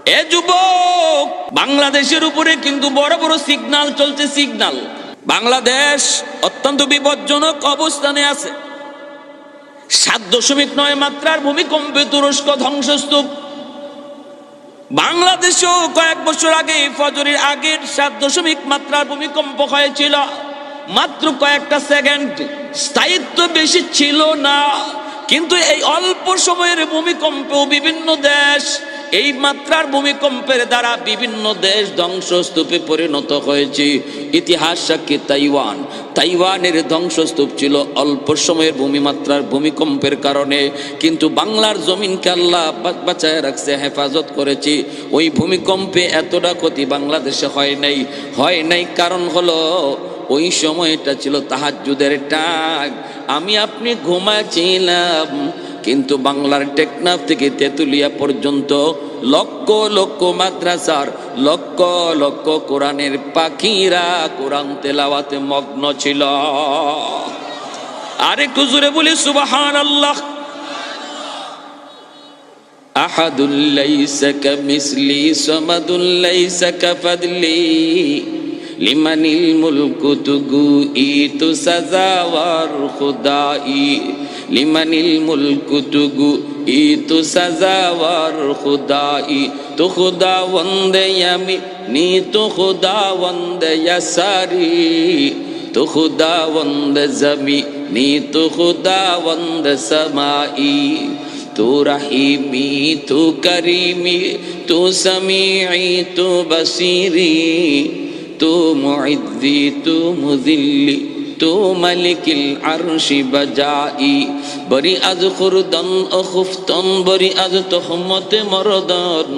এ যুবক, বাংলাদেশের উপরে কিন্তু বড় বড় সিগন্যাল চলছে, সিগন্যাল। বাংলাদেশ অত্যন্ত বিপজ্জনক অবস্থানে আছে। 7.9 মাত্রার ভূমিকম্পে তুরস্ক ধ্বংসস্তূপ। বাংলাদেশেও কয়েক বছর আগে ফজরের আগের 7 মাত্রার ভূমিকম্প হয়েছিল, মাত্র কয়েকটা সেকেন্ড, স্থায়িত্ব বেশি ছিল না। কিন্তু এই অল্প সময়ের ভূমিকম্পেও বিভিন্ন দেশ, এই মাত্রার ভূমিকম্পের দ্বারা বিভিন্ন দেশ ধ্বংসস্তূপে পরিণত হয়েছে। ইতিহাস সাক্ষী তাইওয়ানের ধ্বংসস্তূপ ছিল অল্প সময়ের ভূমিমাত্রার ভূমিকম্পের কারণে, কিন্তু বাংলার জমিনকে আল্লাহ বাঁচায় রাখছে, হেফাজত করেছে। ওই ভূমিকম্পে এতটা ক্ষতি বাংলাদেশে হয় নাই। কারণ হলো ওই সময়টা ছিল তাহাজ্জুদের টাক, আমি আপনি ঘুমাচ্ছিলাম, কিন্তু বাংলার টেকনাফ থেকে তেতুলিয়া পর্যন্ত লক্ষ লক্ষ মাদ্রাসার লক্ষ লক্ষ কোরআনের পাখিরা কোরআন তেলাওয়াতে মগ্ন ছিল। আরেকটু জোরে বলি সুবহানাল্লাহ। আহাদুল লাইসা কামিসলি সামাদুল লাইসা কাফাদলি লিমানিল মুলকু তুগুইতু সাজাওয়ার খুদাই লিমানিল মুলকু তুগুইতু সাজাওয়ার খুদাই তো খুদাওয়ান্দে ইয়ামিনি তো খুদাওয়ান্দে ইয়াসারি তো খুদাওয়ান্দে জমিনি তো খুদাওয়ান্দে সামাই তু রহিমি তু করিমি তু সমিঈ তু বসিরি তু মুইদ্দি তু মুযিল্লি তু মালিকিল আরশি বাজাই বরি আজ খুরদন ও খুফতন বরি আজ তহমতে মরদন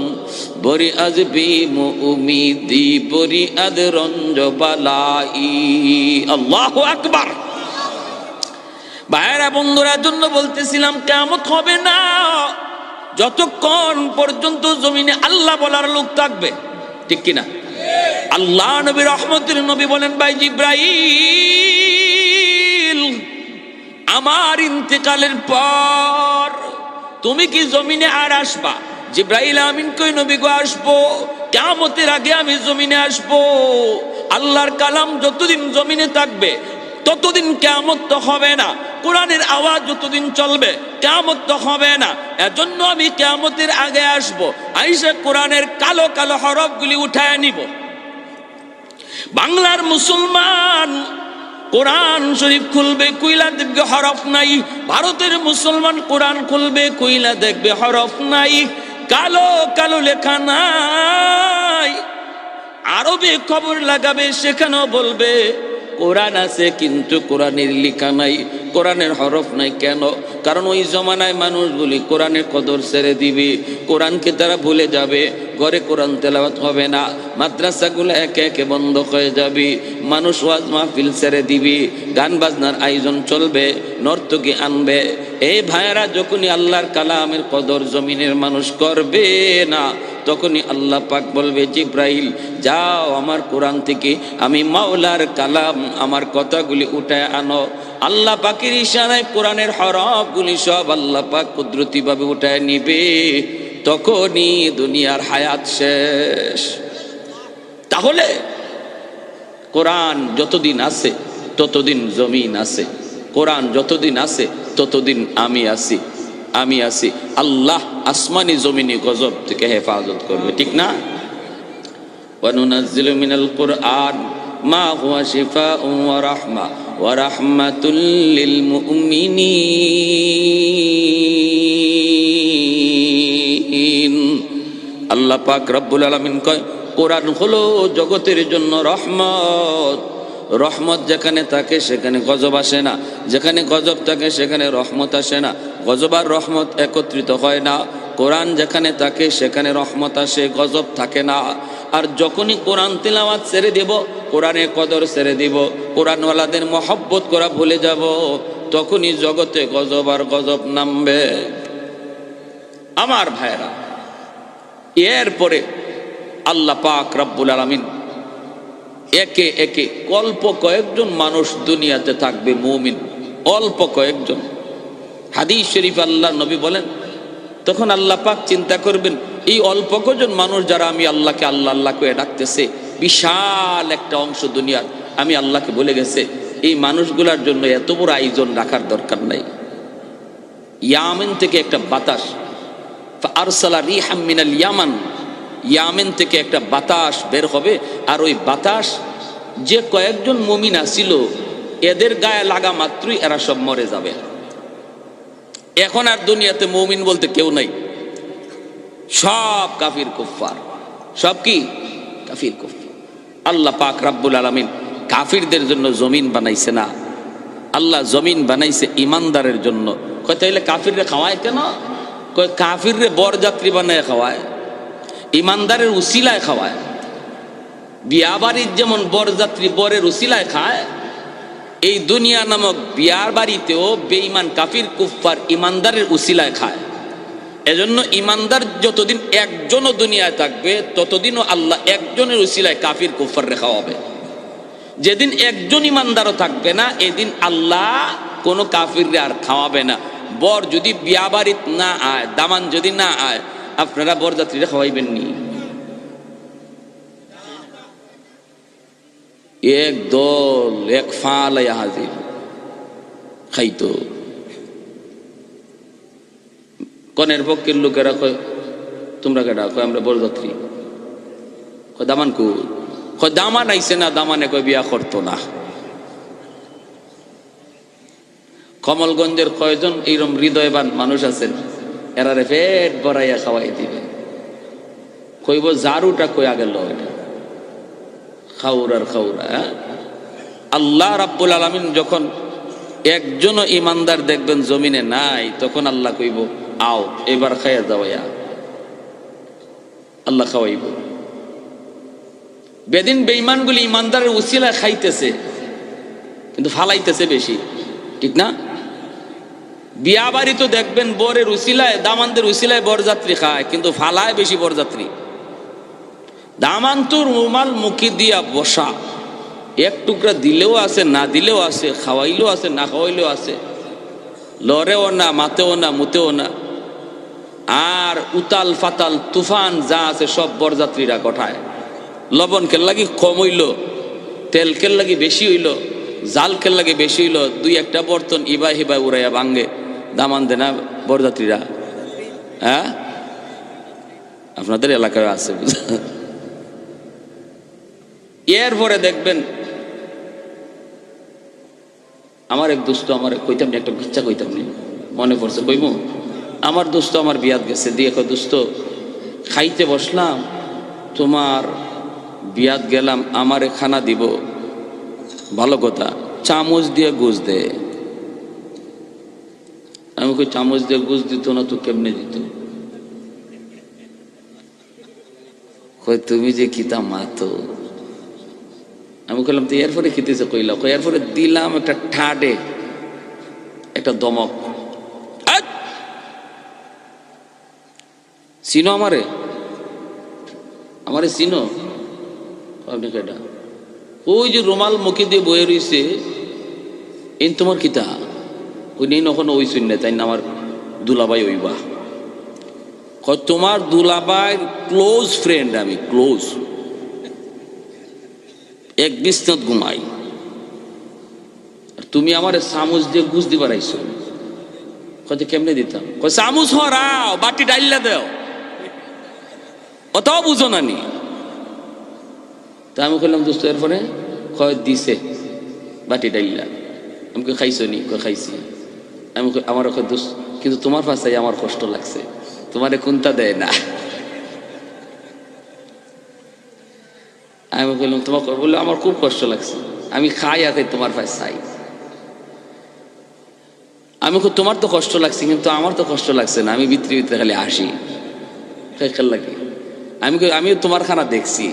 বরি আজ বিমু উমিদি বরি আজ রঞ্জ বালাই। আল্লাহু আকবার। ভাইরা বন্ধুরা, জন্য বলতেছিলাম কিয়ামত হবে না যতক্ষণ পর্যন্ত জমিনে আল্লাহ বলার লোক থাকবে, ঠিক কিনা? আল্লাহ নবী রহমতের নবী বলেন, ভাই জিব্রাইল, আমার ইন্তেকালের পর তুমি কি জমিনে আর আসবা? জিব্রাইল আমিন কই, নবী গো আসবো, কিয়ামতের আগে আমি জমিনে আসবো। আল্লাহর কালাম যতদিন জমিনে থাকবে ততদিন কিয়ামত তো হবে না, কোরআনের আওয়াজ যতদিন চলবে কিয়ামত তো হবে না। এজন্য আমি কিয়ামতের আগে আসব, আইসা কোরআনের কালো কালো হরফগুলি উঠায় নিব। বাংলার মুসলমান কোরআন শরীফ খুলবে, কইলা দেখবে হরফ নাই। ভারতের মুসলমান কোরআন খুলবে, কইলা দেখবে হরফ নাই, কালো কালো লেখা নাই। আরবে খবর লাগাবে, সেখানেও বলবে কোরআন আছে কিন্তু কোরআনের লেখা নাই, কোরআনের হরফ নাই। কেন? কারণ ওই জমানায় মানুষগুলি কোরআনের কদর ছেড়ে দিবে, কোরআনকে তারা ভুলে যাবে, ঘরে কোরআন তেলাওয়াত হবে না, মাদ্রাসাগুলো একে একে বন্ধ হয়ে যাবে, মানুষ ওয়াজ মাহফিল ছেড়ে দিবে, গান বাজনার আয়োজন চলবে, নর্তকী আনবে। এই ভাইয়েরা, যখনই আল্লাহর কালামের কদর জমিনের মানুষ করবে না, তখনই আল্লাহ পাক বলবে, জিব্রাইল যাও আমার কোরআন থেকে আমি মাওলার কালাম, আমার কথাগুলি উঠায় আনো। আল্লাহ পাকের ইশারায় কোরআনের হরফগুলি সব আল্লাহ পাক কুদরতিভাবে উঠায় নিবে, তখনই দুনিয়ার হায়াত শেষ। তাহলে কোরআন যতদিন আছে ততদিন জমিন আছে, কোরআন যতদিন আছে ততদিন আমি আছি। আল্লাহ আসমানি জমিনি গজব থেকে হেফাজত করবে, ঠিক না? ওয়ানুনাজ্জিলু মিনাল কুরআন মা হুয়া শিফাউন ওয়া রাহমা ওয়া রাহমাতুল লিল মুমিনিন। আল্লাহ পাক রব্বুল আলামিন কয়, কোরআন হলো জগতের জন্য রহমত। রহমত যেখানে থাকে সেখানে গজব আসে না, যেখানে গজব থাকে সেখানে রহমত আসে না। গজব আর রহমত একত্রিত হয় না। কোরআন যেখানে থাকে সেখানে রহমত আসে, গজব থাকে না। আর যখনই কোরআন তিলাওয়াত ছেড়ে দেব, কোরআনের কদর ছেড়ে দিব, কোরআনওয়ালাদের মহব্বত করা ভুলে যাব, তখনই জগতে গজব আর গজব নামবে। আমার ভাইরা, এরপরে আল্লাহ পাক রব্বুল আলামিন একে একে অল্প কয়েকজন মানুষ দুনিয়াতে থাকবে মুমিন, অল্প কয়েকজন। হাদিস শরীফ আল্লাহ নবী বলেন, তখন আল্লাহ পাক চিন্তা করবেন, এই অল্প কজন মানুষ যারা আমি আল্লাহকে আল্লাহ আল্লাহ করে ডাকতেছে, বিশাল একটা অংশ দুনিয়ার আমি আল্লাহকে বলে গেছে, এই মানুষগুলার জন্য এত বড় আয়োজন রাখার দরকার নাই। ইয়ামেন থেকে একটা বাতাস, আরসালা রিহাম মিনাল ইয়ামান, ইয়ামেন থেকে একটা বাতাস বের হবে, আর ওই বাতাস যে কয়েকজন মুমিন ছিল এদের গায়ে লাগা মাত্রই এরা সব মরে যাবে। এখন আর দুনিয়াতে মুমিন বলতে কেউ নাই, সব কাফির কুফফার। সব কি? কাফির কুফফার। আল্লাহ পাক রব্বুল আলামিন কাফিরদের জন্য জমিন বানাইছে না, আল্লাহ জমিন বানাইছে ইমানদারের জন্য। কয় তাইলে কাফিররে খাওয়ায় কেন? কয় কাফিররে বরযাত্রী বানায় খাওয়ায়, ইমানদারের উসিলায় খাওয়ায়। বিয়া বাড়ির যেমন বরযাত্রী বরের উসিলায় খায়, এই দুনিয়া নামক বিয়ার বাড়িতেও বেঈমান কাফির কুফফার ইমানদারের উসিলায় খায়। এজন্য ইমানদার যতদিন একজনও দুনিয়ায় থাকবে ততদিনও আল্লাহ একজনের উসিলায় কাফির কুফফার রেখা হবে। যেদিন একজন ইমানদারও থাকবে না এদিন আল্লাহ কোনো কাফিররে আর খাওয়াবে না। বর যদি বিয়া বাড়িত না আয়, দামান যদি না আয়, আপনারা বরযাত্রীরা খাওয়াইবেন নি? এক দল এক ফালাইয়া হাজির খাইতো। কনের পক্ষের লোকেরা কয় তোমরা কেডা? কয় আমরা বরযাত্রী। কয় দামান কো? কয় দামান আইছে না। দামানে কয় বিয়া করতো না। কমলগঞ্জের কয়জন এইরকম হৃদয়বান মানুষ আছেন, এরারে পেট ভরাইয়া খাওয়াই দিবে। কইব জারুটা কই আগে লয় খাউরার খাউরা। আল্লাহ রাব্বুল আলামিন যখন একজনও ইমানদার দেখবেন জমিনে নাই, তখন আল্লাহ কইব আও এবার খাইয়া যাওয়া। আল্লাহ খাওয়াইব। বেদিন বেঈমানগুলি ইমানদারের উসিলায় খাইতেছে কিন্তু ফালাইতেছে বেশি, ঠিক না? বিয়া বাড়ি তো দেখবেন বরের উসিলায় দামানদের উসিলায় বরযাত্রী খায় কিন্তু ফালায় বেশি বরযাত্রী। দামান তো রুমাল মুখে দিয়া বসা, এক টুকরা দিলেও আছে না দিলেও আছে, খাওয়াইলেও আছে না খাওয়াইলেও আছে, লড়েও না মাতেও না মুতেও না। আর উতাল ফাতাল তুফান যা আছে সব বরযাত্রীরা কঠায়। লবণ কেল লাগি কম হইল, তেল কেল লাগি বেশি হইল, জাল কেল লাগে বেশি হইল, দুই একটা বর্তন ইবাই হিবাই উড়াইয়া ভাঙ্গে দামান দে না বরযাত্রীরা। হ্যাঁ, আপনাদের এলাকায় আছে। এরপরে দেখবেন আমার এক দোস্ত আমার কইতাম একটা ইচ্ছা কইতাম নি, মনে পড়ছে কইব। আমার দোস্ত আমার বিয়াত গেছে, দিয়ে কয় দোস্ত খাইতে বসলাম, তোমার বিয়াত গেলাম, আমারে খানা দিব, ভালো কথা, চামচ দিয়ে গুজ দে। আমি কই চামচ দিয়ে গুজ দিত না তো কেমনে দিত? কই তুমি যে কিতা মাতো। আমি কইলাম তো এরপরে খেতেছে কইলা? কই এরপরে দিলাম একটা ঠাডে একটা দমক। চিনো আমারে? আমারে চিনো? আপনি কেটা? ওই যে রুমাল মুখে দিয়ে বয়ে রইছে, এই তোমার কিতা? ওই নেই নখন ওই শুন না, তাই না আমার দুলাভাই ওইবা। কয় তোমার দুলাভাইয়ের ক্লোজ ফ্রেন্ড আমি, ক্লোজ, এক বিছনাত ঘুমাই, আর তুমি আমার চামচ দিয়ে গুজ দিবার আইছো। কয় কেমনে দিতাম? কয় চামচ হরাও, বাটি ডাইলা দেও, অতাও বুঝো না নি। তা আমি কইলাম দোস্ত এরপরে? কয় দিছে বাটি ডাইলা। আমি কই খাইছো নি? কয় খাইছি। আমি আমার কয় দোস্ত কিন্তু তোমার পাশে আমার কষ্ট লাগছে, তোমারে কোনটা দেয় না। আমি বললাম তোমাকে, বললো আমার খুব কষ্ট লাগছে, আমি খাই আর তোমার পাশে চাই। আমি খুব তোমার তো কষ্ট লাগছে কিন্তু আমার তো কষ্ট লাগছে না, আমি ভিতরে ভিতরে খালি হাসি। খেয়াল লাগে আমি তোমার খানা দেখছি,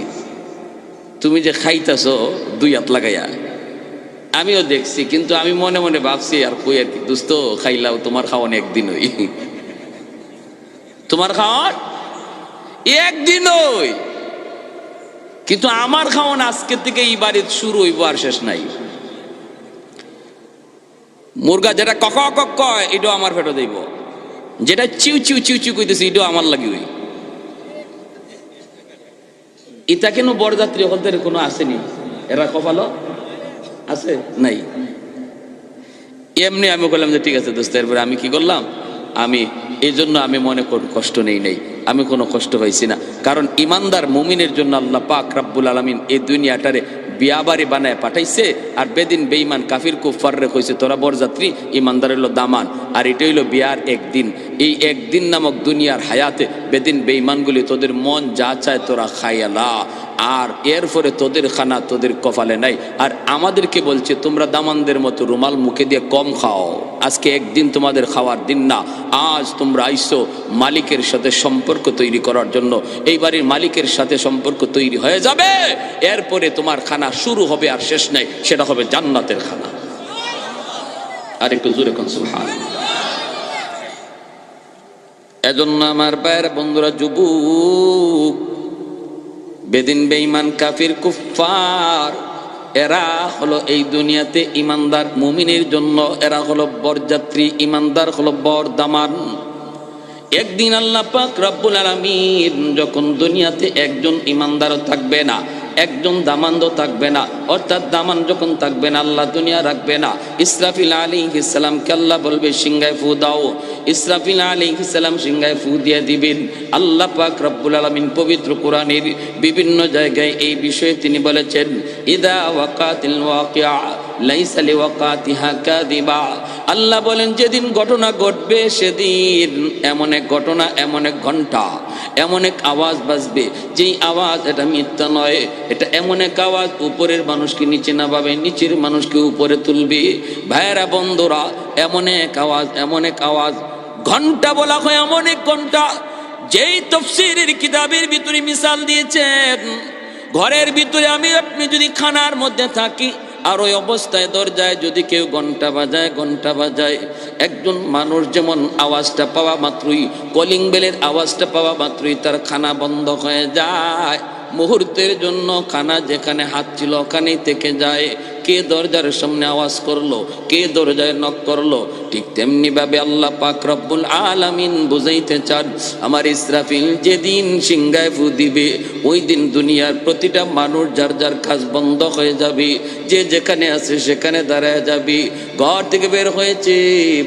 তুমি যে খাইতেছো দুই হাত লাগাইয়া, আমিও দেখছি, কিন্তু আমি মনে মনে ভাবছি আর কই আর কি দোস্ত, খাইলাও তোমার খাওয়ান একদিন হই, তোমার খাওয়ান একদিন হই, কিন্তু আমার খাওয়ান আজকে থেকে এই বাড়ির শুরু হইব আর শেষ নাই। মুরগা যেটা কক কক কয় এটাও আমার পেটে দেব, যেটা চিউ চিউ চিউ চিউ কইতেছে এটাও আমার লাগি হই। এটা কেন বরযাত্রী হলদের কোনো আসেনি? এরা কপালও আছে নাই? এমনি আমি বললাম যে ঠিক আছে দোস্ত, এরপরে আমি কি করলাম, আমি এই জন্য আমি মনে করি কষ্ট নেই, আমি কোনো কষ্ট পাইছি না। কারণ ইমানদার মুমিনের জন্য আল্লাহ পাক রব্বুল আলামিন এই দুনিয়াটারে বিয়াবাড়ি বানায় পাঠাইছে। আর বেদিন বেঈমান কাফির কুফাররে কইছে তোরা বরযাত্রী, ইমানদার হলো দামান। আর এটা হইলো বিয়ার একদিন। এই একদিন নামক দুনিয়ার হায়াতে বেদিন বেঈমানগুলি তোদের মন যা চায় তোরা খাইয়ালা, আর এরপরে তোদের খানা তোদের কপালে নাই। আর আমাদেরকে বলছে তোমরা দামানদের মতো রুমাল মুখে দিয়ে কম খাও, আজকে একদিন তোমাদের খাওয়ার দিন না। আজ তোমরা আইসো মালিকের সাথে সম্পর্ক তৈরি করার জন্য। এই বাড়ির মালিকের সাথে সম্পর্ক তৈরি হয়ে যাবে, এরপরে তোমার খানা শুরু হবে আর শেষ নাই, সেটা হবে জান্নাতের খানা। আর একটু জোরে কোন সুবহানাল্লাহ। এজন্য আমার ভাইয়েরা বন্ধুরা, যুবক, বেদিন বেঈমান কাফির কুফার এরা হলো এই দুনিয়াতে ইমানদার মুমিনের জন্য এরা হলো বরযাত্রী, ইমানদার হলো বর দামান। একদিন আল্লাহ পাক রব্বুল আলামিন যখন দুনিয়াতে একজন ইমানদারও থাকবে না, একজন দামানও থাকবে না, অর্থাৎ দামান যখন থাকবে না আল্লাহ দুনিয়া রাখবে না। ইসরাফিল আলাইহিস সালামকে আল্লাহ বলবে সিংহায় ফু দাও। ইসরাফিল আলাইহিস সালাম সিংহায় ফু দিয়ে দিবেন। আল্লাহ পাক রব্বুল আলামিন পবিত্র কোরআনের বিভিন্ন জায়গায় এই বিষয়ে তিনি বলেছেন, ইদা ওয়াকাতিল ওয়াকিআ লাইসা লিওয়াকাতিহা কাযিবা। আল্লাহ বলেন যেদিন ঘটনা ঘটবে সেদিন এমন এক ঘটনা, এমন এক ঘন্টা, এমন এক আওয়াজ বাজবে যেই আওয়াজ এটা মিথ্যা নয়, এটা এমন এক আওয়াজ উপরের মানুষকে নিচে নামাবে, নিচের মানুষকে উপরে তুলবে। ভাইয়েরা বন্ধুরা, এমন এক আওয়াজ, এমন এক আওয়াজ, ঘন্টা বলা হয় এমন এক ঘন্টা যেই তাফসীরের কিতাবের ভিতরে মিসাল দিয়েছেন, ঘরের ভিতরে আমি আপনি যদি খানার মধ্যে থাকি আর ওই অবস্থায় দরজায় যদি কেউ ঘন্টা বাজায়, একজন মানুষ যেমন আওয়াজটা পাওয়া মাত্রই, কলিং বেলের আওয়াজটা পাওয়া মাত্রই তার খানা বন্ধ হয়ে যায়, মুহূর্তের জন্য খানা যেখানে হাত ছিল ওখানেই থেকে যায়। কে দরজার সামনে আওয়াজ করলো, কে দরজায় নক করলো, ঠিক তেমনি ভাবে আল্লাহ পাক রব্বুল আলামিন বুঝাইতে চান, আমার ইসরাফিল যেদিন সিংহায় ফু দিবে ওই দিন দুনিয়ার প্রতিটা মানুষ যার যার কাজ বন্ধ হয়ে যাবে, যে যেখানে আছে সেখানে দাঁড়ায় যাবে। ঘর থেকে বের হয়েছে,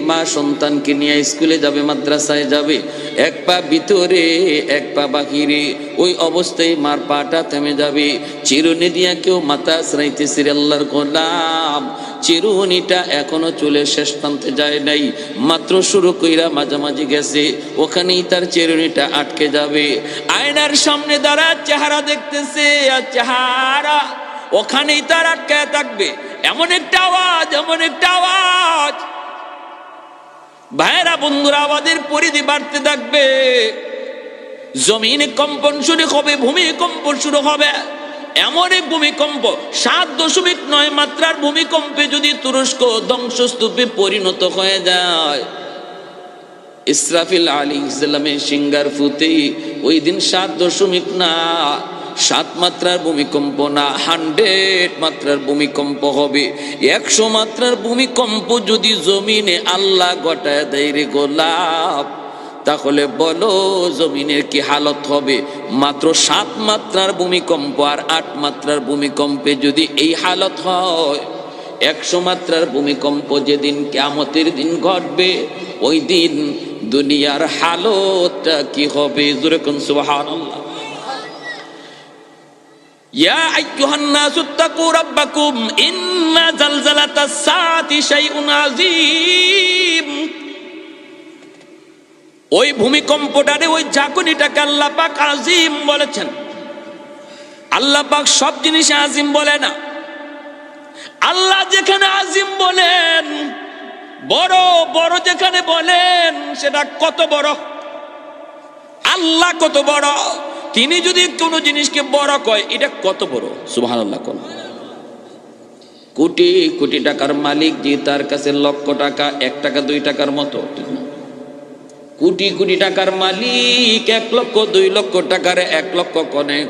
মা সন্তানকে নিয়ে স্কুলে যাবে, মাদ্রাসায় যাবে, এক পা ভিতরে এক পা বাহিরে, ওই অবস্থায় মার পাটা থেমে যাবে। চিরুনি দিয়া কেউ মাথা আশ্রাইতেছে, আল্লাহর গোলাম চিরুনিটা এখনো চুলে শেষ প্রান্তে যায় নাই, মাত্র শুরু কইরা মাঝামাঝি গেছে, ওখানেই তার চিরুনিটা আটকে যাবে। আয়নার সামনে দাঁড়ায় চেহারা দেখতেছে, আর চেহারা ওখানেই তার আটকে থাকবে। এমন একটা আওয়াজ, এমন একটা আওয়াজ, ভাইরা বন্ধুরা, আওয়াজের পরিধি বাড়তে থাকবে। জমিনে কম্পন শুরু হবে, ভূমিকম্প শুরু হবে। এমন এক ভূমিকম্প, 7.9 মাত্রার ভূমিকম্পে যদি তুরস্ক ধ্বংসস্তূপে পরিণত হয়ে যায়, ইসরাফিল আলাইহিস সালামের সিংহার ফুতে ওই দিন 7 মাত্রার ভূমিকম্প না, 100 মাত্রার ভূমিকম্প হবে। 100 মাত্রার ভূমিকম্প যদি জমিনে আল্লাহ ঘটায় দেয় রে গোলাপ, তাহলে বলো জমিনের কি হালত হবে? মাত্র 7 মাত্রার ভূমিকম্প আর 8 মাত্রার ভূমিকম্পে যদি এই হালত হয়, 100 মাত্রার ভূমিকম্প যেদিন কিয়ামতের দিন ঘটবে ওই দিন দুনিয়ার হালতটা কি হবে? জোরে কোন সুবহানাল্লাহ। ইয়া আইয়ুহান নাসু তাকু রাব্বাকুম ইন্না জালজালাতাস সাআতি শাইউন আযীম। ওই ভূমিকম্পটারে, ওই ঝাঁকুনিটাকে আল্লাহ পাক আজিম বলেছেন। আল্লাহ পাক সব জিনিসে আজিম বলে না। আল্লাহ যেখানে আজিম বলেন, বড় বড় যেখানে বলেন, সেটা কত বড়, আল্লাহ কত বড়। তিনি যদি কোনো জিনিসকে বড় কয়, এটা কত বড়, সুবহানাল্লাহ। কোন কোটি কোটি টাকার মালিক যে তার কাছে লক্ষ টাকা 1 টাকা 2 টাকার মতো, কোটি কোটি টাকার মালিক 1 লক্ষ 2 লক্ষ টাকার 1 লক্ষ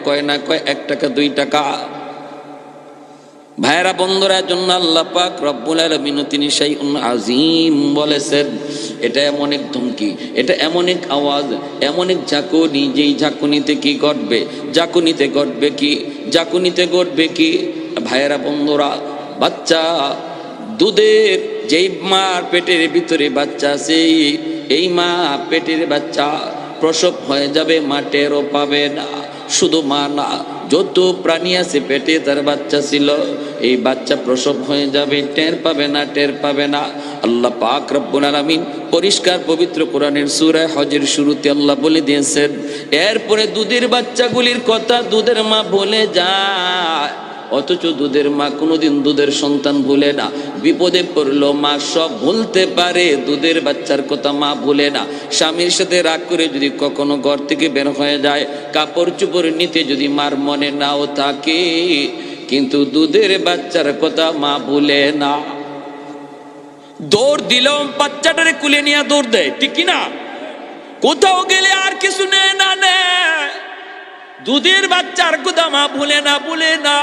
কয় না কয় 1 টাকা 2 টাকা। ভাইরা বন্ধুরা, জন্য আল্লাহ পাক রব্বুল আলামিন তিনি শাইউন আযীম বলেছেন। এটা এমন এক ধমকি, এটা এমন এক আওয়াজ, এমন এক ঝাঁকুনি, যেই ঝাঁকুনিতে কি ঘটবে, ঝাঁকুনিতে ঘটবে কি, ঝাঁকুনিতে ঘটবে কি। ভাইয়েরা বন্ধুরা, বাচ্চা দুধের, যেই মার পেটের ভিতরে বাচ্চা আছে, এই মা পেটের বাচ্চা প্রসব হয়ে যাবে, মা টেরও পাবে না। শুধু মা না, যত প্রাণী আছে পেটে তার বাচ্চা ছিল, এই বাচ্চা প্রসব হয়ে যাবে, টের পাবে না, টের পাবে না। আল্লাহ পাক রব্বুল আলামিন পরিষ্কার পবিত্র কোরআনের সূরা হজের শুরুতে আল্লাহ বলে দিয়েছেন, এরপরে দুধের বাচ্চাগুলির কথা দুধের মা বলে যায়। অথচ দুধের মা কোনোদিন দুধের সন্তান ভুলে না। বিপদে পড়লো মা সব ভুলতে পারে, দুধের বাচ্চার কথা মা ভুলে না। স্বামীর সাথে রাগ করে যদি কখনো ঘর থেকে বের হয়ে যায়, কাপড় চোপড় নিতে যদি মার মনে নাও থাকে, কিন্তু দুধের বাচ্চার কথা মা ভুলে না। দৌড় দিলেও বাচ্চাটারে কুলে নিয়ে দৌড় দেয়, ঠিক কিনা? কোথাও গেলে আর কিছু নেয় না, নেয় দুধের বাচ্চার কথা মা ভুলে না, ভুলে না।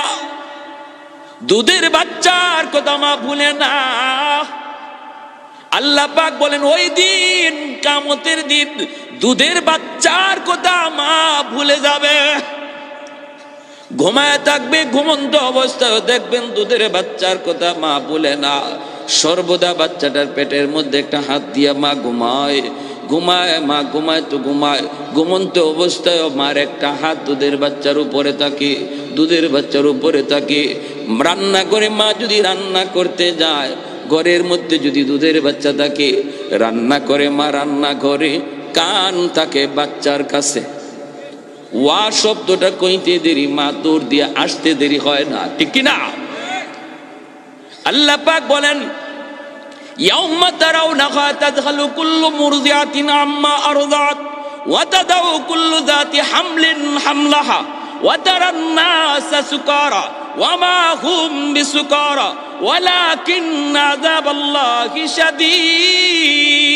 দুধের বাচ্চার কথা মা ভুলে না। আল্লাহ পাক বলেন, ওই দিন কিয়ামতের দিন দুধের বাচ্চার কথা মা ভুলে যাবে। ঘুমায় থাকবে, ঘুমন্ত অবস্থায় দেখবেন দুধের বাচ্চার কথা মা ভুলে না। সর্বদা বাচ্চাটার পেটের মধ্যে একটা হাত দিয়া মা ঘুমায়, ঘুমায়, মা ঘুমায় তো ঘুমায়, ঘুমন্ত অবস্থায় মার একটা হাত দুধের বাচ্চার উপরে থাকে, দুধের বাচ্চার উপরে থাকে। রান্না করে মা যদি রান্না করতে যায়, ঘরের মধ্যে যদি দুধের বাচ্চা থাকে, রান্না করে মা রান্না করে, কান থাকে বাচ্চার কাছে। ওয়া শব্দটা কইতে দেরি, মা দৌড় দিয়ে আসতে দেরি হয় না, ঠিক কিনা? আল্লাহ পাক বলেন, ইয়াউমা তারাউনাহা তাযহালু কুল্লু মুরদিআতিন আম্মা আরদাত ওয়া তাদাউ কুল্লু যাতি হামলিন হামলাহা ওয়া তারান নাসা সুকারা ওয়া মা হুম বিসুকারা ওয়ালাকিন্না আযাবাল্লাহি শাদীদ।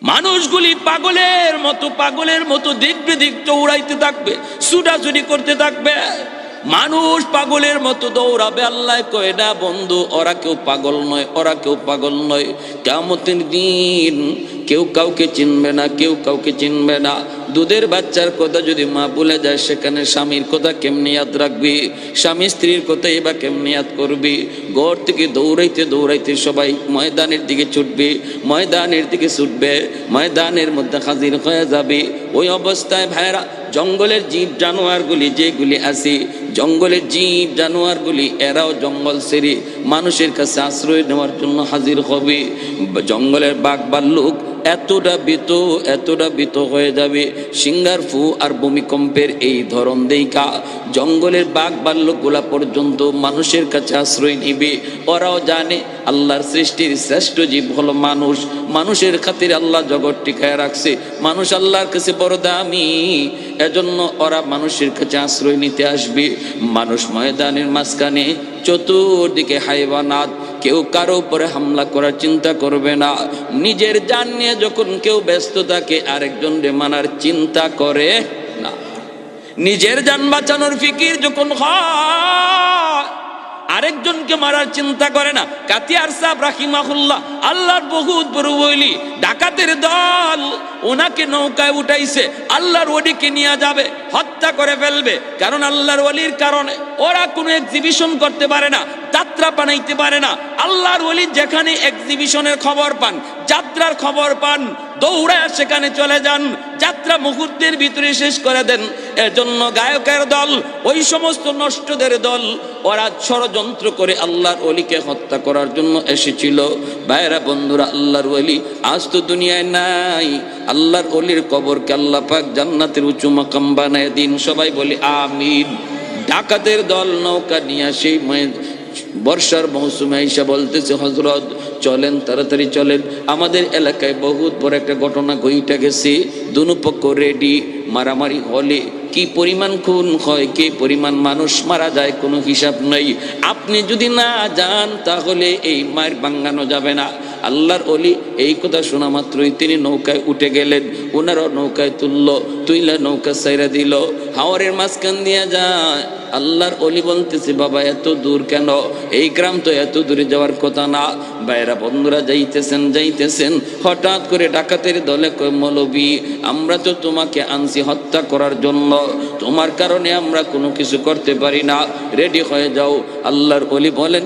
মানুষগুলি পাগলের মতো দিক বিদিক দৌড়াইতে থাকবে, ছুটাছুটি করতে থাকবে। মানুষ পাগলের মতো দৌড়াবে। আল্লাহ কয় না বন্ধু, ওরা কেউ পাগল নয়, ওরা কেউ পাগল নয়। কিয়ামতের দিন কেউ কাউকে চিনবে না, কেউ কাউকে চিনবে না। দুধের বাচ্চার কথা যদি মা ভুলে যায়, সেখানে স্বামীর কথা কেমনি ইয়াদ রাখবি? স্বামী স্ত্রীর কথা এবার কেমনি ইয়াদ করবি? ঘর থেকে দৌড়াইতে দৌড়াইতে সবাই ময়দানের দিকে ছুটবে, ময়দানের দিকে ছুটবে, ময়দানের মধ্যে হাজির হয়ে যাবে। ওই অবস্থায় ভাইরা, জঙ্গলের জীব জানোয়ারগুলি যেগুলি আছে, জঙ্গলের জীব জানোয়ারগুলি এরাও জঙ্গল ছেড়ে মানুষের কাছে আশ্রয় নেওয়ার জন্য হাজির হবে। জঙ্গলের বাঘ ভাল্লুক এতটা ভীত হয়ে যাবে। সিংহার ফু আর ভূমিকম্পের এই ধরন দেইকা জঙ্গলের বাঘ ভাল্লুকগুলা পর্যন্ত মানুষের কাছে আশ্রয় নিবে। ওরাও জানে আল্লাহর সৃষ্টির শ্রেষ্ঠ জীব হলো মানুষ। মানুষের খাতিরে আল্লাহ জগৎ টিকায় রাখছে। মানুষ আল্লাহর কাছে বড় দামি, এজন্য ওরা মানুষের কাছে আশ্রয় নিতে আসবে। মানুষ ময়দানের মাঝখানে, চতুর্দিকে হাইওয়ানাত, কেউ কারো উপরে হামলা করার চিন্তা করবে না। নিজের জান নিয়ে যখন কেউ ব্যস্ত থাকে, আরেকজনকে মানার চিন্তা করে না। নিজের জান বাঁচানোর ফিকির যখন হয়, আরেকজনকে মারার চিন্তা করে না। কাতিয়ার সাহেব রাহিমাহুল্লাহ, আল্লাহর বহুত বড় ওলি, ডাকাতের দল ওনাকে নৌকায় উঠাইছে, আল্লাহর ওলিকে নিয়ে যাবে, হত্যা করে ফেলবে। কারণ আল্লাহর ওলির কারণে ওরা কোনো এক্সিবিশন করতে পারে না, যাত্রা বানাইতে পারে না। আল্লাহর ওলি যেখানে এক্সিবিশনের খবর পান, যাত্রার খবর পান, দৌড়ায় সেখানে চলে যান, যাত্রা মুহূর্তের ভিতরে শেষ করে দেন। এজন্য গায়কের দল, ওই সমস্ত নষ্টদের দল, ওরা ষড়যন্ত্র করে আল্লাহর ওলিকে হত্যা করার জন্য এসেছিল। ভাইরা বন্ধুরা, আল্লাহর ওলি আজ তো দুনিয়ায় নাই। আল্লাহর ওলির কবরকে আল্লাহ পাক জান্নাতের উঁচু মাকাম বানায় দিন। সবাই বলি আমিন। ডাকাতের দল নৌকা নিয়ে সেই বর্ষার মৌসুমে আইসা বলতেছে, হযরত চলেন, তাড়াতাড়ি চলেন, আমাদের এলাকায় বহুত বড় একটা ঘটনা ঘইটা গেছে, দুনো পক্ষ রেডি, মারামারি হলে কি পরিমাণ খুন হয়, কি পরিমাণ মানুষ মারা যায় কোনো হিসাব নাই। আপনি যদি না যান তাহলে এই মার ভাঙানো যাবে না। আল্লাহর ওলি এই কথা শোনা মাত্রই তিনি নৌকায় উঠে গেলেন, ওনারও নৌকায় তুইলা নৌকা সাইরা দিল, হাওরের মাঝখান দিয়ে যায়। আল্লাহর ওলি বলতেছে, বাবা এত দূর কেন? এই গ্রাম তো এত দূরে যাওয়ার কথা না। বাইরা বন্ধুরা যাইতেছেন, হঠাৎ করে ডাকাতের দলে কয়, মৌলবী আমরা তো তোমাকে আনছি হত্যা করার জন্য, তোমার কারণে আমরা কোনো কিছু করতে পারি না, রেডি হয়ে যাও। আল্লাহর ওলি বলেন,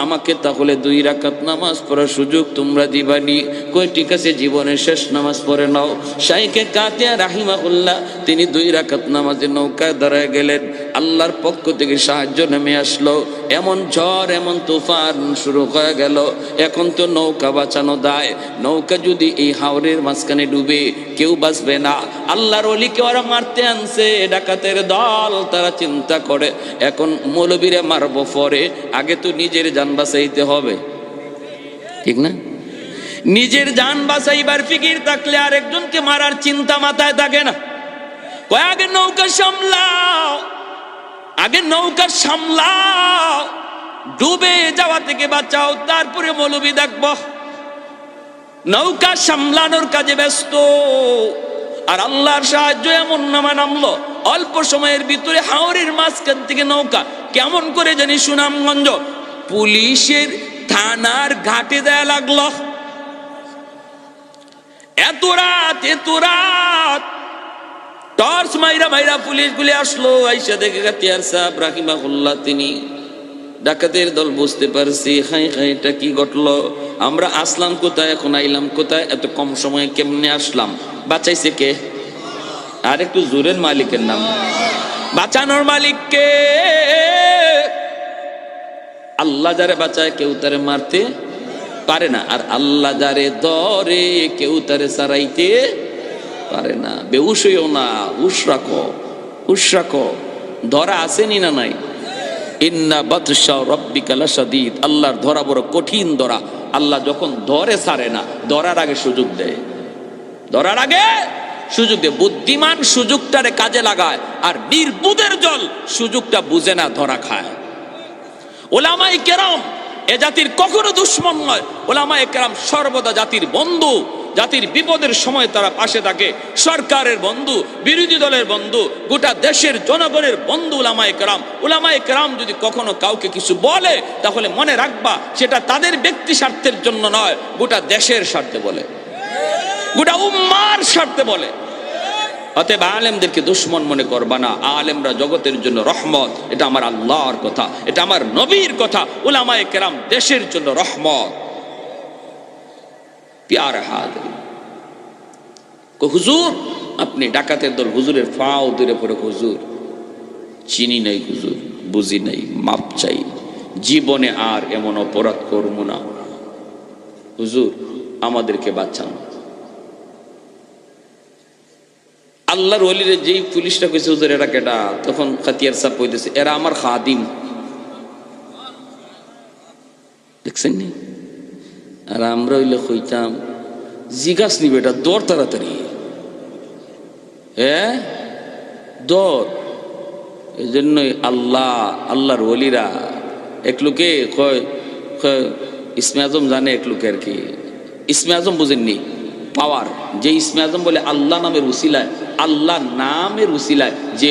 আমাকে তাহলে 2 রাকাত নামাজ পড়ার সুযোগ তোমরা দিবানি? কই ঠিক আছে, জীবনের শেষ নামাজ পড়ে নাও। শাইখে কাতিয়া রাহিমাহুল্লাহ তিনি 2 রাকাত নামাজে নৌকায় দাঁড়ায় গেলেন। আল্লাহর পক্ষ থেকে সাহায্য নেমে আসলো, এমন ঝড় এমন তুফান শুরু হয়ে গেল। এখন তো নৌকা বাঁচানো দায়, নৌকা যদি এই হাওরের মাঝখানে ডুবে কেউ বাঁচবে না। আল্লাহর ওলিকে ওরা মারতে আনছে ডাকাতের দল, তারা চিন্তা করে এখন মৌলবীরে মারবো পরে, আগে তো নিজের জান বাঁচাইতে হবে, ঠিক না? নিজের জান বাঁচাইবার ফিকির থাকলে আরেকজনকে মারার চিন্তা মাথায় থাকে না। কয় আগে নৌকা সামলাও, আগে নৌকা সামলাও, ডুবে যাওয়া থেকে বাঁচাও, তারপরে মৌলবী দেখব। নৌকা সামলানোর কাজে ব্যস্ত, আর আল্লাহর সাহায্য এমন নামলো অল্প সময়ের ভিতরে হাওরের মাঝখান থেকে নৌকা কেমন করে জানি সুনামগঞ্জ পুলিশের থানার ঘাটে দেয়া লাগলো। এত রাত টর্চ মাইরা পুলিশগুলি আসলো, আইসা দেখে কাতিয়ার সাহেব রাহিমাহুল্লাহ তিনি ডাকাতের দল বুঝতে পারছি, হাই এটা কি ঘটলো, আমরা আসলাম কোথায়, এখন আইলাম কোথায়, এত কম সময়ে কেমনে আসলাম? বাঁচাইছে কে? আর একটু জোরের মালিকের নাম। বাঁচানোর মালিক কে? আল্লাহ যারে বাঁচায় কেউ তারে মারতে পারে না, আর আল্লাহ যারে ধরে কেউ তারে সারাইতে পারে না। বেহুশ হইও না, হুশ রাখো। ধরা আসেনি না নাই? ইন্না বাতশা রাব্বিকা লাশাদীদ, আল্লাহর ধরা বড় কঠিন ধরা। আল্লাহ যখন ধরে ছাড়ে না, ধরার আগে সুযোগ দেয়, বুদ্ধিমান সুযোগটারে কাজে লাগায়, আর নির্বুদের জল সুযোগটা বুঝে না, ধরা খায়। ওলামায়ে কেরাম এ জাতির কখনো দুশ্মন নয়, ওলামায়ে কেরাম সর্বদা জাতির বন্ধু। জাতির বিপদের সময় তারা পাশে থাকে, সরকারের বন্ধু, বিরোধী দলের বন্ধু, গোটা দেশের জনগণের বন্ধু উলামায়ে কেরাম। উলামায়ে কেরাম যদি কখনো কাউকে কিছু বলে তাহলে মনে রাখবা সেটা তাদের ব্যক্তি স্বার্থের জন্য নয়, গোটা দেশের স্বার্থে বলে, গোটা উম্মার স্বার্থে বলে। অতএব আলেমদেরকে দুশ্মন মনে করবা না, আলেমরা জগতের জন্য রহমত। এটা আমার আল্লাহর কথা, এটা আমার নবীর কথা। উলামায়ে কেরাম দেশের জন্য রহমত। প্যার হাজির, হুজুর আপনি ডাকাতের দল, হুজুরের ফাও দূরে পড়ে, হুজুর চিনি নাই, হুজুর বুঝি নাই, মাপ চাই, জীবনে আর এমন অপরাধ করব না, হুজুর আমাদেরকে বাঁচান। আল্লাহর ওলিরে যেই পুলিশটা কইছে হুজুর এরা কেডা, তখন খাতিয়ার সাহেব কইতেছে এরা আমার খাদিম। দেখছেন নি? আর আমরা হইলে কইতাম জিজ্ঞাস নিবে এটা দৌড় তাড়াতাড়ি, দৌড়। এই জন্যই আল্লাহর ওলিরা এক লোকে কয় ইসমে আজম জানে, এক লোকে আর কি ইসমে আজম বুঝেননি, পাওয়ার। যে ইসমে আজম বলে আল্লাহ নামের উসিলায়, আল্লাহ নামের উসিলায় যে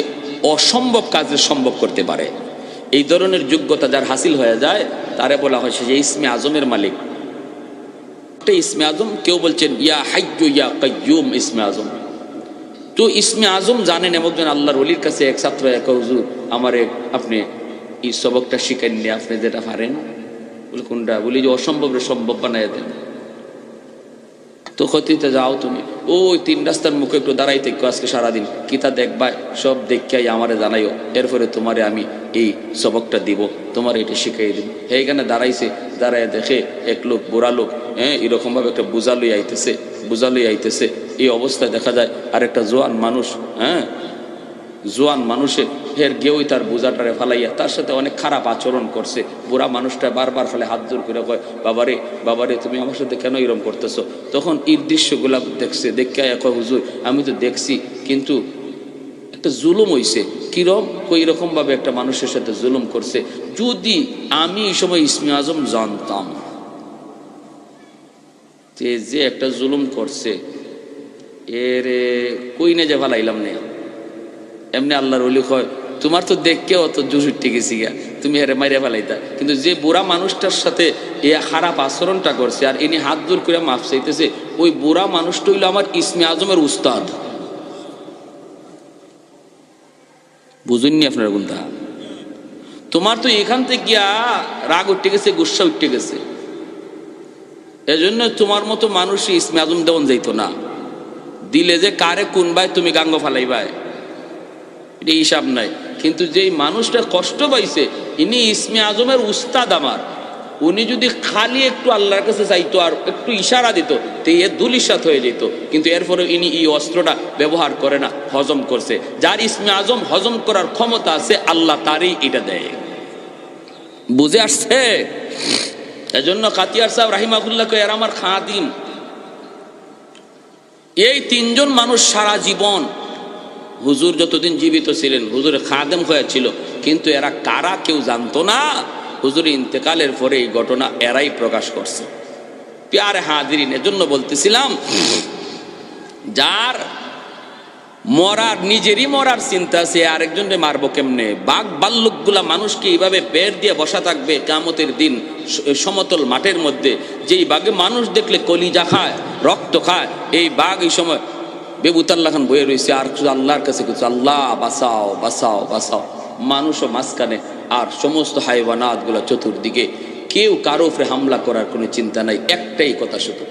অসম্ভব কাজে সম্ভব করতে পারে, এই ধরনের যোগ্যতা যার হাসিল হয়ে যায় তারে বলা হয় সে যে ইসমে আজমের মালিক। ইসমে আজম কেউ বলছেন ইয়া হাইয়্যু ইয়া কাইয়্যুম ইসমে আজম। তো ইসমে আজম জানেন এমন আল্লাহর ওলির কাছে এক ছাত্র এক, হুজুর আমারে আপনি এই সবকটা শিখাননি, আপনি যেটা পারেন। বলে কোনটা? বলি যে অসম্ভব সম্ভব বানাই দেন। তো ক্ষতিতে যাও তুমি ওই 3 রাস্তার মুখে একটু দাঁড়াই থাকো আজকে সারাদিন, কিতা দেখবা সব দেখাই আমারে জানাইও, এরপরে তোমারে আমি এই সবকটা দিব, তোমার এটা শিখাই দিব। এইখানে দাঁড়ায় দেখে এক লোক, বুড়া লোক, এরকম ভাবে একটা বোঝা লই আইতেছে। এই অবস্থায় দেখা যায় আর একটা জোয়ান মানুষ জোয়ান মানুষে ফের গেউই তার বোঝাটারে ফালাইয়া তার সাথে অনেক খারাপ আচরণ করছে। বুড়া মানুষটা বারবার ফেলে হাত জোর করে কয়, বাবারে বাবারে তুমি আমার সাথে কেন এরকম করতেছো? তখন এই দৃশ্যগুলা দেখছে, দেখে কয়, হুজুর আমি তো দেখছি, কিন্তু একটা জুলুম হইছে। কিরম? কই রকম ভাবে একটা মানুষের সাথে জুলুম করছে। যদি আমি এই সময় ইসমে আজম জানতাম যে একটা জুলুম করছে, এর কই না যে ভালাইলাম না। এমনি আল্লাহর ওলি কয়, তোমার তো দেখকে অত জুস উঠতে গেছি গা, তুমি এর মাইরে ফেলাইতা। কিন্তু যে বুড়া মানুষটার সাথে এ খারাপ আচরণটা করছে আর ইনি হাত দূর করে মাফ চাইতেছে, ওই বুড়া মানুষটা হইল আমার ইসমে আজমের উস্তাদ। বুঝুননি আপনারা কোনটা? তোমার তো এখান থেকে গিয়া রাগ উঠতে গেছে, গুসা উঠতে গেছে, এজন্য তোমার মতো মানুষ ইসমে আজম দেওয়ান যাইতো না। দিলে যে কারে কোন ভাই তুমি গাঙ্গ ফালাইবাই, এটা হিসাব নাই। কিন্তু যেই মানুষটা কষ্ট পাইছে, ইনি ইসমে আজমের উস্তাদ আমার, উনি যদি খালি একটু আল্লাহর কাছে চাইতো আর একটু ইশারা দিত, তো এ দুলিশাত হয়ে যেত। কিন্তু এরপরে ইনি এই অস্ত্রটা ব্যবহার করে না, হজম করছে। যার ইসমে আজম হজম করার ক্ষমতা আছে, আল্লাহ তারই এটা দেয়। বুঝে আসছে? এজন্য কাতিয়ার সাহেব রাহিমাহুল্লাহকে এর আমার খাদিম। এই তিনজন মানুষ সারা জীবন হুজুর যতদিন জীবিত ছিলেন হুজুরের খাদেম হয়েছিল, কিন্তু এরা কারা কেউ জানতো না। হুজুর ইন্তেকালের পরে এই ঘটনা এরাই প্রকাশ করছে। প্যারে হাজিরিন, এজন্য বলতেছিলাম, যার মরার নিজেরই মরার চিন্তা, সে আরেকজনকে মারবো কেমনে? বাঘ বাল্লুকগুলা মানুষকে এইভাবে বের দিয়ে বসা থাকবে কিয়ামতের দিন সমতল মাঠের মধ্যে। যেই বাঘে মানুষ দেখলে কলিজা খায়, রক্ত খায়, এই বাঘ এই সময় বেবুতাল্লাহ খান বয়ে রয়েছে আর আল্লাহর কাছে কিছু, আল্লাহ বাঁচাও বাঁচাও বাঁচাও। মানুষও মাঝখানে আর সমস্ত হাইওয়ানাত গুলা চতুর্দিকে, কেউ কারো উপরে হামলা করার কোনো চিন্তা নাই, একটাই কথা শুধু।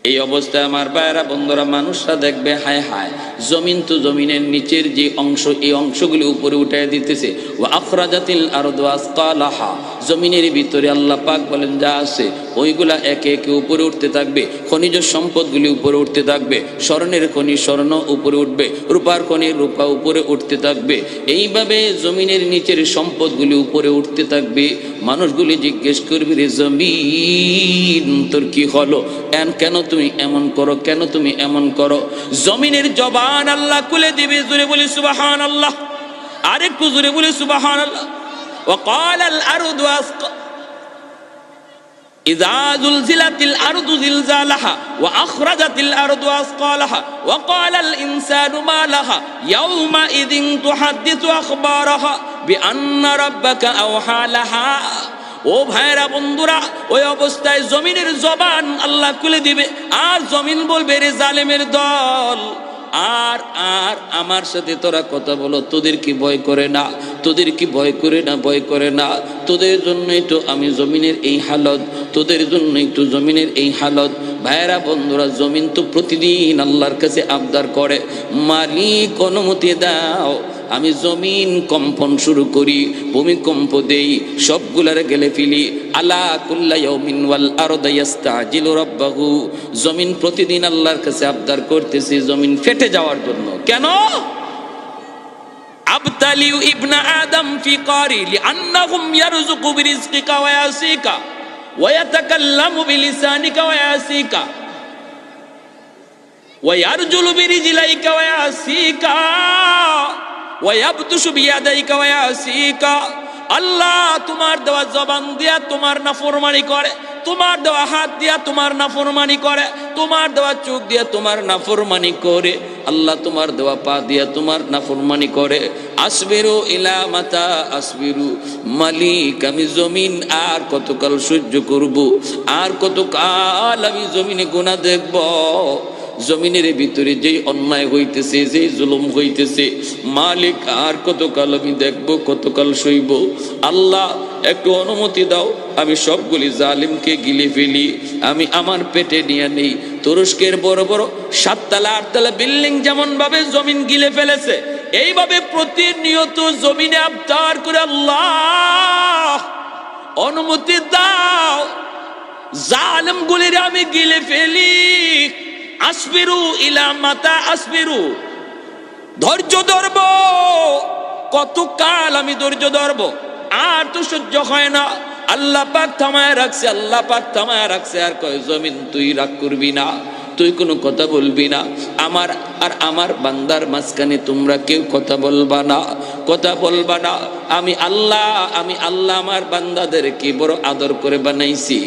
এই অবস্থায় আমার ভাইয়েরা বন্ধুরা, মানুষরা দেখবে হায় হায়, জমিন তো জমিনের নিচের যে অংশ, এই অংশগুলি উপরে উঠে দিতেছে। ওয়া আখরাজাতিল আরদু আসকালাহা, জমিনের ভিতরে আল্লাহ পাক বলেন যা আছে ওইগুলা একে একে উপরে উঠতে থাকবে। খনিজ সম্পদগুলি উপরে উঠতে থাকবে। স্বর্ণের খনি স্বর্ণ উপরে উঠবে, রূপার খনি রূপা উপরে উঠতে থাকবে। এইভাবে জমিনের নিচের সম্পদগুলি উপরে উঠতে থাকবে। মানুষগুলি জিজ্ঞেস করবে, রে জমিন তোর কি হলো? কেন তুমি এমন করো? কেন তুমি এমন করো? জমিনের জবান আল্লাহ খুলে দিবে। জোরে বলি সুবহানাল্লাহ, আরেকটু জোরে বলি সুবহানাল্লাহ। وقال الأرض إذا زلزلت الأرض زلزالها وأخرجت الأرض أثقالها وقال الإنسان ما لها يومئذ تحدث أخبارها بأن ربك أوحى لها। ও ভাইরা বন্ধুরা, ওই অবস্থায় জমিনের জবান আল্লাহ খুলে দিবে, আর জমিন বলবে, রে জালেমের দল, আর আর আমার সাথে তোরা কথা বলো, তোদের কি ভয় করে না? তোদের কি ভয় করে না? ভয় করে না? তোদের জন্যই তো আমি জমিনের এই হালত, তোদের জন্যই তো জমিনের এই হালত। ভাইরা বন্ধুরা, জমিন তো প্রতিদিন আল্লাহর কাছে আবদার করে, মালিক অনুমতি দাও, আমি জমিন কম্পন শুরু করি, ভূমিকম্প দেই, সবগুলারে গেলে ফেলি। আলা কুল্লা ইয়াউমিন ওয়াল আরদু ইস্তাজিলু রাব্বাহু, জমিন প্রতিদিন আল্লাহর কাছে আবদার করতেছে জমিন ফেটে যাওয়ার জন্য। কেন? আবতালিউ ইবনা আদম ফি কারি লিআন্নাহুম ইয়ারযুকু বিরিজকিকা ওয়া ইয়াসিকা ওয়া ইয়াতাকাল্লামু বিলিসানিকা ওয়া ইয়াসিকা ওয়া ইয়ারজুলু বিরিজলাইকা ওয়া ইয়াসিকা ওয়ায়াবতুশু বিয়াদাইকা ওয়া ইয়াসিকা। আল্লাহ তোমার দেওয়া জবান দিয়া তোমার নাফরমানি করে, তোমার দেওয়া হাত দিয়া তোমার নাফরমানি করে, তোমার দেওয়া চোখ দিয়া তোমার নাফরমানি করে, আল্লাহ তোমার দেওয়া পা দিয়া তোমার নাফরমানি করে। আসবিরু ইলা মাতা আসবিরু, মালিক আমি জমিন আর কতকাল সহ্য করব? আর কতকাল আমি জমিনে গুনাহ দেখব? জমিনের ভিতরে যেই অন্যায় হইতেছে, যেই জুলুম হইতেছে, মালিক আর কতকাল আমি দেখব, কতকাল সইব? আল্লাহ একটু অনুমতি দাও, আমি সবগুলি জালিমকে গিলে ফেলি, আমি আমার পেটে নিয়ে নেই। তুরস্কের বড় বড় 7 তলা 8 তলা বিল্ডিং যেমন ভাবে জমিন গিলে ফেলেছে, এইভাবে প্রতিনিয়ত জমিনে আবদার করে, আল্লাহ অনুমতি দাও, জালিমগুলির আমি গিলে ফেলি। আসবিরু ইলা মাতা আসবিরু, ধৈর্য ধরব, কত কাল আমি ধৈর্য ধরব, আর তো সহ্য হয় না। আল্লাহ পাক থামায় রাখছে, আল্লাহ পাক থামায় রাখছে, আর কয় জমিন তুই রাগ করবি না, তুই কোনো কথা বলবি না, আমার আর আমার বান্দার মাঝখানে তোমরা কেউ কথা বলবা না, কথা বলবা না। আমি আল্লাহ আমার বান্দাদেরকে বড় আদর করে বানাইছি।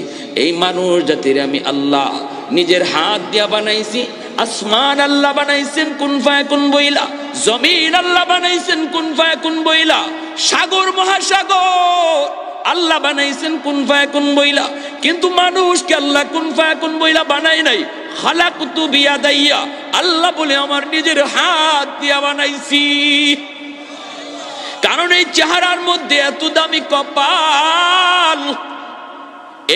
এই মানুষ জাতির আমি আল্লাহ নিজের হাত দিয়া বানাইছি। আসমান আল্লাহ বানাইছেন কুন ফায়াকুন বইলা, জমিন আল্লাহ বানাইছেন কুন ফায়াকুন বইলা, সাগর মহাসাগর আল্লাহ বানাইছেন কুন ফায়াকুন বইলা। কিন্তু মানুষকে আল্লাহ কুন ফায়াকুন বইলা বানাই নাই। খালাকতু বিয়াদাইয়া, আল্লাহ বলে আমার নিজের হাত দিয়া বানাইছি। কারণ এই চেহারার মধ্যে এত দামি কপাল,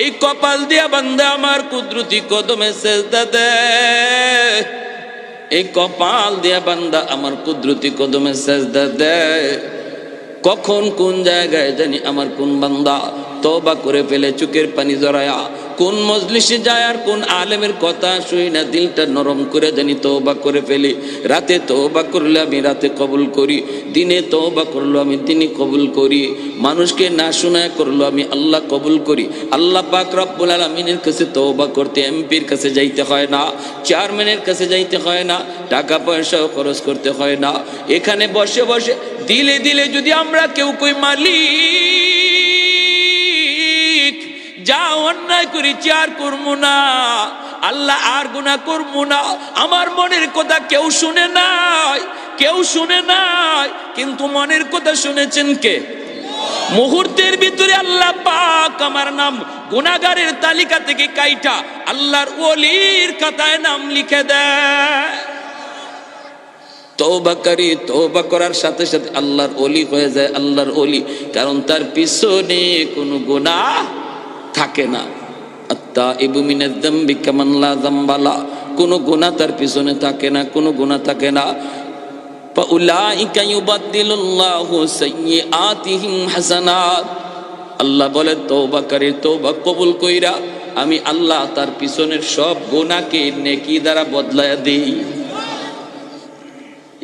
এই কপাল দিয়া বান্দা আমার কুদরতি কদমে সেজদা দেয়, এই কপাল দিয়া বান্দা আমার কুদরতি কদমে সেজদা দেয়। কখন কোন জায়গায় জানি আমার কোন বান্দা তওবা করে ফেলে চোখের পানি জড়ায়া, কোন মজলিসে যায় আর কোন আলেমের কথা শুই না দিলটা নরম করে জানি তওবা করে ফেলি। রাতে তওবা করলে আমি রাতে কবুল করি, দিনে তওবা করলো আমি দিনে কবুল করি, মানুষকে না শোনায় করলো আমি আল্লাহ কবুল করি। আল্লাহ পাক রব্বুল আলামিনের কাছে তওবা করতে এমপির কাছে যাইতে হয় না, চেয়ারম্যানের কাছে যাইতে হয় না, টাকা পয়সাও খরচ করতে হয় না। এখানে বসে বসে দিলে দিলে যদি আমরা কেউ কই মালিক যা অন্যায় করেছি আর করবো না, আল্লাহ আর গুনাহ করবো না, আমার মনের কথা কেউ শুনে নাই, কেউ শুনে নাই, কিন্তু মনের কথা শুনেছেন কে? মুহূর্তের ভিতরে আল্লাহ পাক আমার নাম গুনাহগারের তালিকা থেকে কাইটা আল্লাহর ওলির খাতায় নাম লিখে দেয়। তওবাকারী তওবা করার সাথে সাথে আল্লাহর ওলি হয়ে যায়, আল্লাহর ওলি, কারণ তার পিছনে কোনো গুনাহ থাকে না। আত্তাইবু মিনাজ যামবি কামান লা যামবা লা, কোনো গুনাহ তার পিছনে থাকে না, কোনো গুনাহ থাকে না। ফাউলাইকা ইউবাদদিলুল্লাহু সাইয়্যাতিহিম হাসানাত, আল্লাহ বলে তওবাকারীর তওবা কবুল কইরা আমি আল্লাহ তার পিছনের সব গুনাহকে নেকি দ্বারা বদলায়া দেই।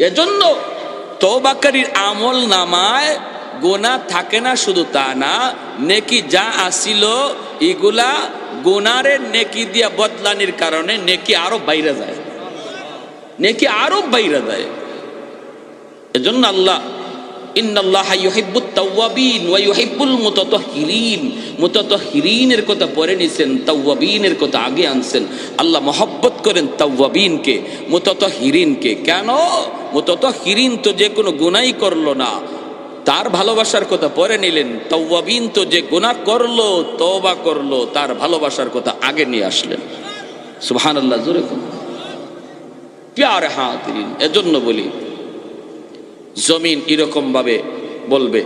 এজন্য তওবাকারীর আমল নামায় গুনাহ থাকে না, শুধু তা না, নেকি যা আসিল এগুলা গুনাহের নেকি দিয়া বদলানির কারণে নেকি আরো বাইরে যায়, নেকি আরো বাইরে যায়। এজন্য আল্লাহ ইন্নাল্লাহা ইউহিব্বুত তাওয়াবিন ওয়া ইউহিব্বুল মুতাতাহহিরিন, মুতাতাহহিরিনের কথা পরে নিছেন, তাওয়াবিনের কথা আগে আনছেন। আল্লাহ মহব্বত করেন তাওয়াবিনকে, মুতাতাহহিরিনকে। কেন? মুতাতাহহিরিন তো যে কোনো গুনাহই করলো না, তার ভালোবাসার কথা পরে নিলেন। তাওয়াবিন তো যে গুনাহ করলো, তওবা করলো, তার ভালোবাসার কথা আগে নিয়ে আসলেন। সুবহানাল্লাহ, জোরে কোন প্যারে হাজিরিন। এজন্য বলি জমিন এরকম ভাবে বলবে,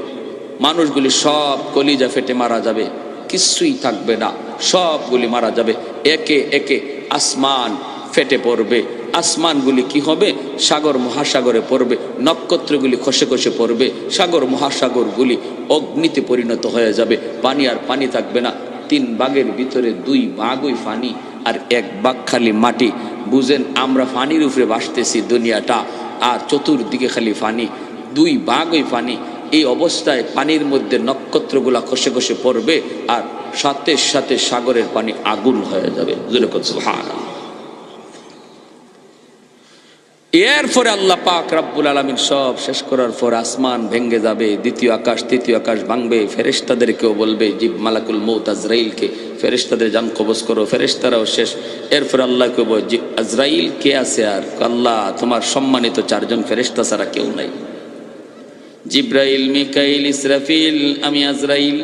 মানুষগুলি সব কলিজা ফেটে মারা যাবে, কিছুই থাকবে না, সবগুলি মারা যাবে। একে একে আসমান ফেটে পড়বে, আসমানগুলি কি হবে? সাগর মহাসাগরে পড়বে, নক্ষত্রগুলি খসে খসে পড়বে, সাগর মহাসাগরগুলি অগ্নিতে পরিণত হয়ে যাবে, পানি আর পানি থাকবে না। 3 ভাগের ভিতরে 2 ভাগই পানি আর 1 ভাগ খালি মাটি। বুঝেন, আমরা পানির উপরে ভাসতেছি দুনিয়াটা, আর চতুর্দিকে খালি পানি, 2 ভাগই পানি। এই অবস্থায় পানির মধ্যে নক্ষত্রগুলা খসে খসে পড়বে, আর সাথে সাথে সাগরের পানি আগুন হয়ে যাবে। সুবহানাল্লাহ। এরপরে আল্লাহ পাক রব্বুল আলামিন সব শেষ করার পর আসমান ভেঙে যাবে, দ্বিতীয় আকাশ তৃতীয় আকাশ ভাঙবে, ফেরেশতাদেরকেও বলবে, জিব মালাকুল মউত আজরাইলকে, ফেরেশতাদের জান কবজ করো, ফেরেশতারাও শেষ। এরপর আল্লাহকে বলবে, আজরাইল কে আছে? আর আল্লাহ তোমার সম্মানিত 4 জন ফেরেশতা ছাড়া কেউ নাই, জিব্রাইল, মিকাইল, ইসরাফিল, আমি আজরাইল।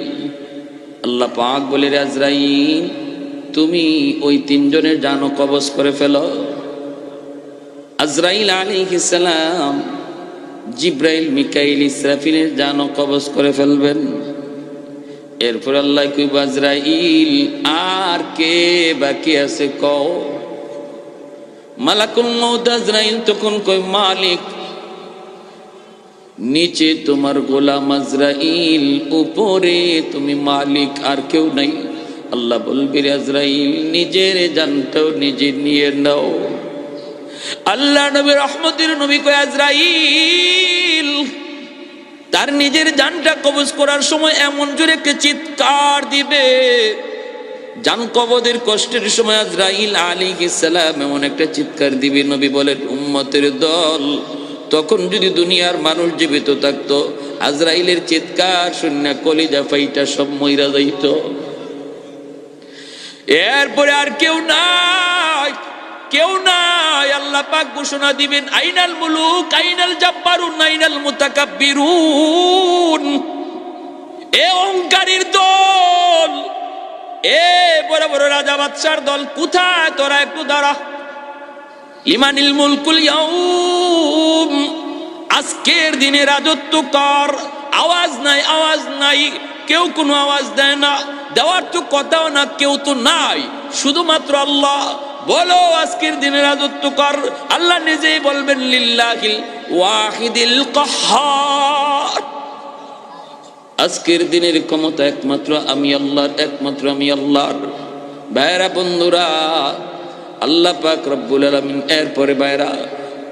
আল্লাহ পাক বলে, রে আজরাইল, তুমি ওই 3 জনের জানও কবজ করে ফেলো। আজরাইল আলাইহিস সালাম জিব্রাইল, মিকাইল, ইসরাফিলের জানও কবজ করে ফেলবেন। এরপর আল্লাহ কইব, আজরাইল আর কে বাকি আছে কও। মালাকুল মউত আজরাইল তখন কই, মালিক, নিচে তোমার গোলাম আজরাইল, উপরে তুমি মালিক, আর কেউ নাই। আল্লাহ বলবে, আজরাইল নিজের জানটাও নিজে নিয়ে নাও। আল্লাহ নবী রহমতের নবী কয় আজরাইল তার নিজের জানটা কবজ করার সময় এমন জোরে একটা চিৎকার দিবে, জান কবজের কষ্টের সময় আজরাইল আলাইহিস সালাম এমন একটা চিৎকার দিবে, নবী বলেন উম্মতের দল তখন যদি দুনিয়ার মানুষ জীবিত থাকতো আজরাইলের চিৎকার শুনে কলিজা ফাইটা সব মইরা যাইত। এরপরে আর কেউ নাই, কেউ নাই। আল্লাহ পাক ঘোষণা দিবেন আইনাল মুলুক আইনাল জাব্বারুন আইনাল মুতাকাব্বিরুন। এ অহংকারীর দল, এ বড় বড় রাজা বাদশার দল, কোথায় তোরা? একটু দাঁড়া। লিমানিল মুলকুল ইয়াউম, আজকের দিনে রাজত্ব কর। আওয়াজ নাই, আওয়াজ নাই, কেউ কোনো আওয়াজ দেয় না, দেওয়ার তো কথাও না, কেউ তো নাই, শুধুমাত্র আল্লাহ। বলো আজকের দিনে রাজত্ব কর। আল্লাহ নিজেই বলবেন লিল্লাহিল ওয়াহিদিল কাহ্হার, আজকের দিনের ক্ষমতা একমাত্র আমি আল্লাহর, একমাত্র আমি আল্লাহর। ভাইরা বন্ধুরা, আল্লাহ পাক রব্বুল আলামিন এরপরে ভাইরা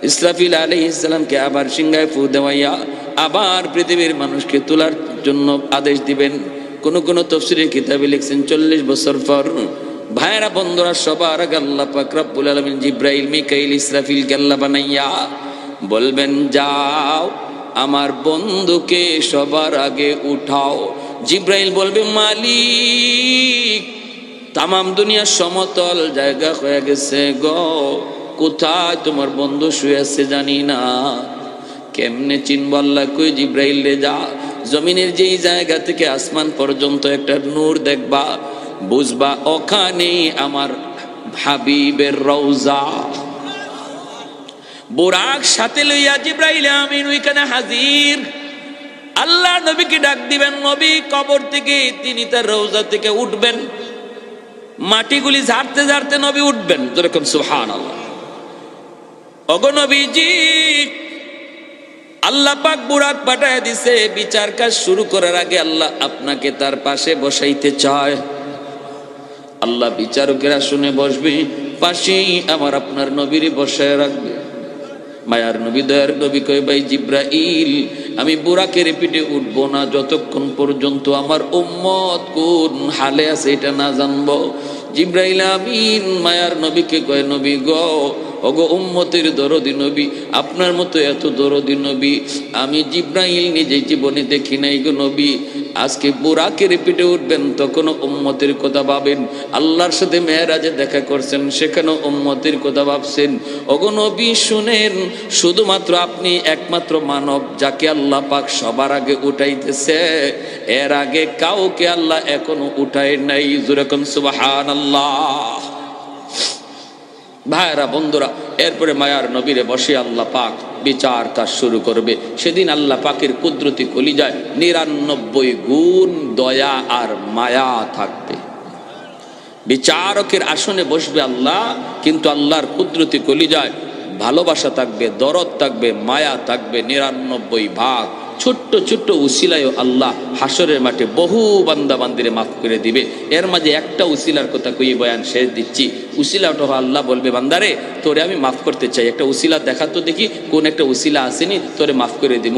ইসরাফিল আলাইহিস সালামকে আবার সিংহায় ফু দেওয়াইয়া আবার পৃথিবীর মানুষকে তোলার জন্য আদেশ দিবেন। কোন কোন তাফসীরের কিতাবে লিখছেন 40 বছর পর। ভাইরা বন্ধুরা, সবার আগে আল্লাহ পাক রব্বুল আলামিন জিবরাইল মিকাইল ইসরাফিলকে আল্লাহ বানাইয়া বলবেন যাও আমার বন্ধুকে সবার আগে উঠাও। জিবরাইল বলবে মালিক তামাম দুনিয়া সমতল জায়গা হয়ে গেছে গো, কোথায় তোমার বন্ধু শুয়ে আছে জানি না, কেমনে চিনব? আল্লাহ কই জিবরাইল রে যা জমিনের যেই জায়গা থেকে আসমান পর্যন্ত একটা নূর দেখবা, বুঝবা ওখানে আমার হাবিবের রওজা। বুরাক সাথে লইয়া জিবরাইল আমিন ওইখানে হাজির। আল্লাহ নবীকে ডাক দিবেন, নবী কবর থেকে তিনি তার রওজা থেকে উঠবেন, মাটিগুলি ঝাড়তে ঝাড়তে নবী উঠবেন। যেরকম সুবহানাল্লাহ। ওগো নবীজি, আল্লাহ পাক বুরাক পাঠায় দিছে, বিচার কাজ শুরু করার আগে আল্লাহ আপনাকে তার পাশে বসাইতে চায়। আল্লাহ বিচারকেরা শুনে বসবে, পাশেই আমার আপনার নবীরে বসায় রাখবে। মায়ার নবী দয়ার নবী কয় ভাই জিব্রাইল, আমি বুরাকের পিঠে উঠবো না যতক্ষণ পর্যন্ত আমার উম্মত কোন হালে আছে এটা না জানবো। জিব্রাইল আমিন মায়ার নবীকে কয় নবী গো, ওগো উম্মতের দরদি নবী, আপনার মতো এত দরদি নবী আমি জিব্রাইল নিজে জীবনে দেখি নাই গো নবী। আজকে বুরাকের পিঠে উঠবেন তখন উম্মতের কথা ভাবেন। আল্লাহর সাথে মেরাজে দেখা করছেন, সেখানে উম্মতের কথা ভাবছেন। ওগো নবী শুনেন, শুধুমাত্র আপনি একমাত্র মানব যাকে আল্লাহ পাক সবার আগে উঠাইতেছে, এর আগে কাউকে আল্লাহ এখনো উঠায় নাই। যেরকম সুবহানাল্লাহ। ভাইরা বন্ধুরা, এরপরে মায়ার নবীরে বসে আল্লাহ পাক বিচার কাজ শুরু করবে। সেদিন আল্লাহ পাকের কুদরতি কলিজায় 99 গুণ দয়া আর মায়া থাকবে। বিচারকের আসনে বসবে আল্লাহ, কিন্তু আল্লাহর কুদরতি কলিজায় ভালোবাসা থাকবে, দরদ থাকবে, মায়া থাকবে 99 ভাগ। ছোট্ট ছোট্ট উসিলায় আল্লাহ হাসরের মাঠে বহু বান্দা বান্দিরে মাফ করে দিবে। এর মাঝে একটা উসিলার কথা কই বয়ান শেষ দিচ্ছি। উসিলাটা আল্লাহ বলবে বান্দারে তোরে আমি মাফ করতে চাই, একটা উসিলা দেখা তো দেখি কোন একটা উসিলা আসেনি, তোরে মাফ করে দিব।